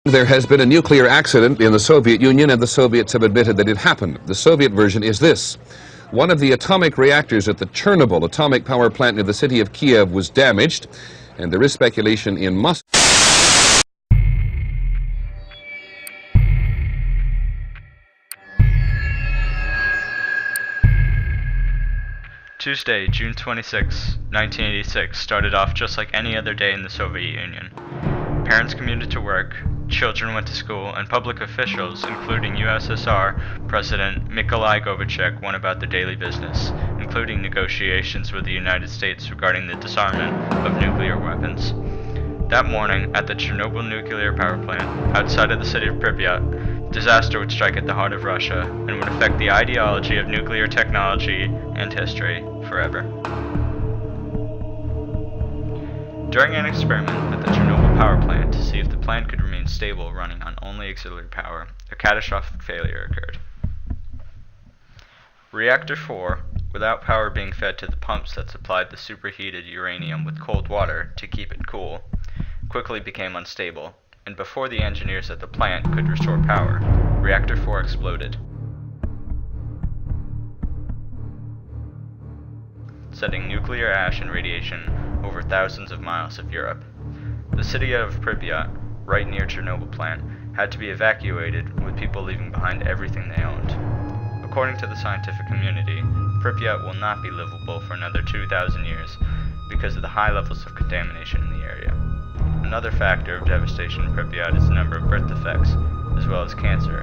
There has been a nuclear accident in the Soviet Union, and the Soviets have admitted that it happened. The Soviet version is this. One of the atomic reactors at the Chernobyl atomic power plant near the city of Kiev was damaged, and there is speculation in Moscow. Tuesday, June 26, 1986 started off just like any other day in the Soviet Union. Parents commuted to work, children went to school, and public officials, including USSR President Nikolai Gorbachev, went about their daily business, including negotiations with the United States regarding the disarmament of nuclear weapons. That morning, at the Chernobyl nuclear power plant, outside of the city of Pripyat, disaster would strike at the heart of Russia and would affect the ideology of nuclear technology and history forever. During an experiment at the Chernobyl power plant to see if the plant could remain stable running on only auxiliary power, a catastrophic failure occurred. Reactor 4, without power being fed to the pumps that supplied the superheated uranium with cold water to keep it cool, quickly became unstable, and before the engineers at the plant could restore power, Reactor 4 exploded, sending nuclear ash and radiation over thousands of miles of Europe. The city of Pripyat, right near Chernobyl plant, had to be evacuated, with people leaving behind everything they owned. According to the scientific community, Pripyat will not be livable for another 2,000 years because of the high levels of contamination in the area. Another factor of devastation in Pripyat is the number of birth defects, as well as cancer,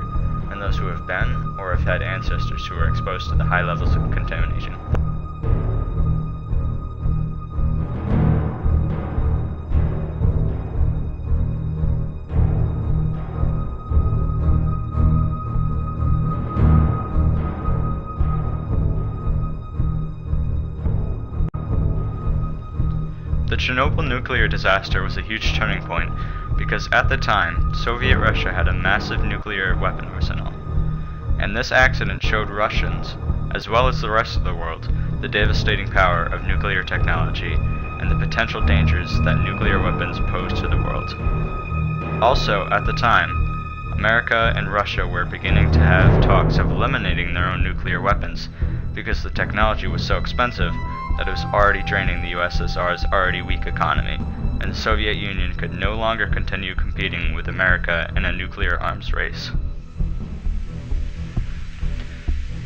and those who have been or have had ancestors who are exposed to the high levels of contamination. The Chernobyl nuclear disaster was a huge turning point because at the time, Soviet Russia had a massive nuclear weapon arsenal. And this accident showed Russians, as well as the rest of the world, the devastating power of nuclear technology and the potential dangers that nuclear weapons pose to the world. Also, at the time, America and Russia were beginning to have talks of eliminating their own nuclear weapons because the technology was so expensive that it was already draining the USSR's already weak economy, and the Soviet Union could no longer continue competing with America in a nuclear arms race.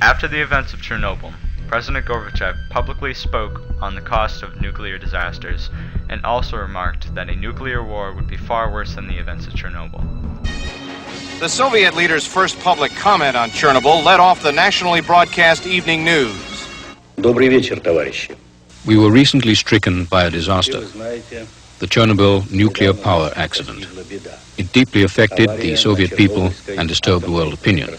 After the events of Chernobyl, President Gorbachev publicly spoke on the cost of nuclear disasters, and also remarked that a nuclear war would be far worse than the events of Chernobyl. The Soviet leader's first public comment on Chernobyl led off the nationally broadcast evening news. Добрый вечер, товарищи. We were recently stricken by a disaster, the Chernobyl nuclear power accident. It deeply affected the Soviet people and disturbed world opinion.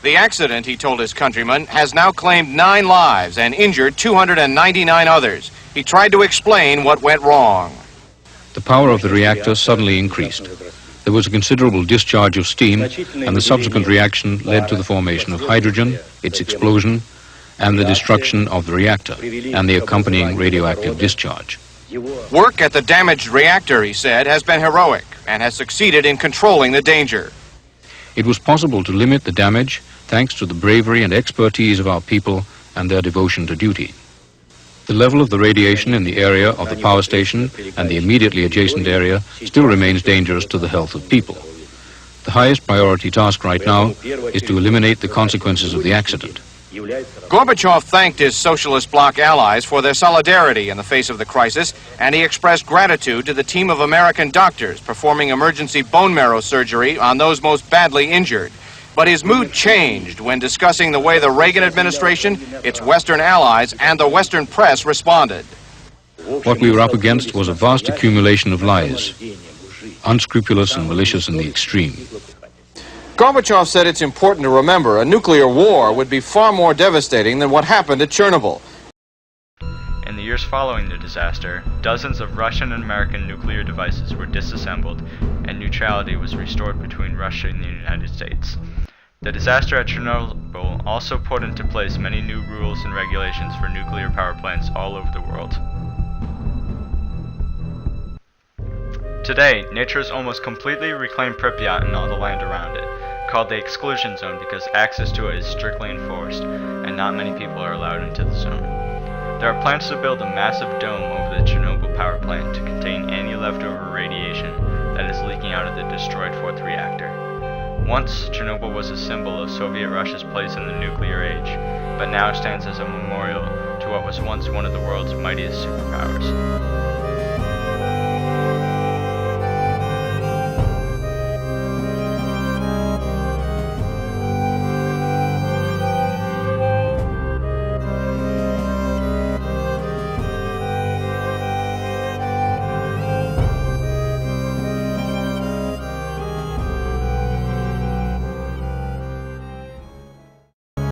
The accident, he told his countrymen, has now claimed 9 lives and injured 299 others. He tried to explain what went wrong. The power of the reactor suddenly increased. There was a considerable discharge of steam, and the subsequent reaction led to the formation of hydrogen, its explosion, and the destruction of the reactor, and the accompanying radioactive discharge. Work at the damaged reactor, he said, has been heroic and has succeeded in controlling the danger. It was possible to limit the damage thanks to the bravery and expertise of our people and their devotion to duty. The level of the radiation in the area of the power station and the immediately adjacent area still remains dangerous to the health of people. The highest priority task right now is to eliminate the consequences of the accident. Gorbachev thanked his socialist bloc allies for their solidarity in the face of the crisis, and he expressed gratitude to the team of American doctors performing emergency bone marrow surgery on those most badly injured. But his mood changed when discussing the way the Reagan administration, its Western allies, and the Western press responded. What we were up against was a vast accumulation of lies, unscrupulous and malicious in the extreme. Gorbachev said it's important to remember a nuclear war would be far more devastating than what happened at Chernobyl. In the years following the disaster, dozens of Russian and American nuclear devices were disassembled, and neutrality was restored between Russia and the United States. The disaster at Chernobyl also put into place many new rules and regulations for nuclear power plants all over the world. Today, nature has almost completely reclaimed Pripyat and all the land around it, called the exclusion zone because access to it is strictly enforced, and not many people are allowed into the zone. There are plans to build a massive dome over the Chernobyl power plant to contain any leftover radiation that is leaking out of the destroyed fourth reactor. Once, Chernobyl was a symbol of Soviet Russia's place in the nuclear age, but now stands as a memorial to what was once one of the world's mightiest superpowers.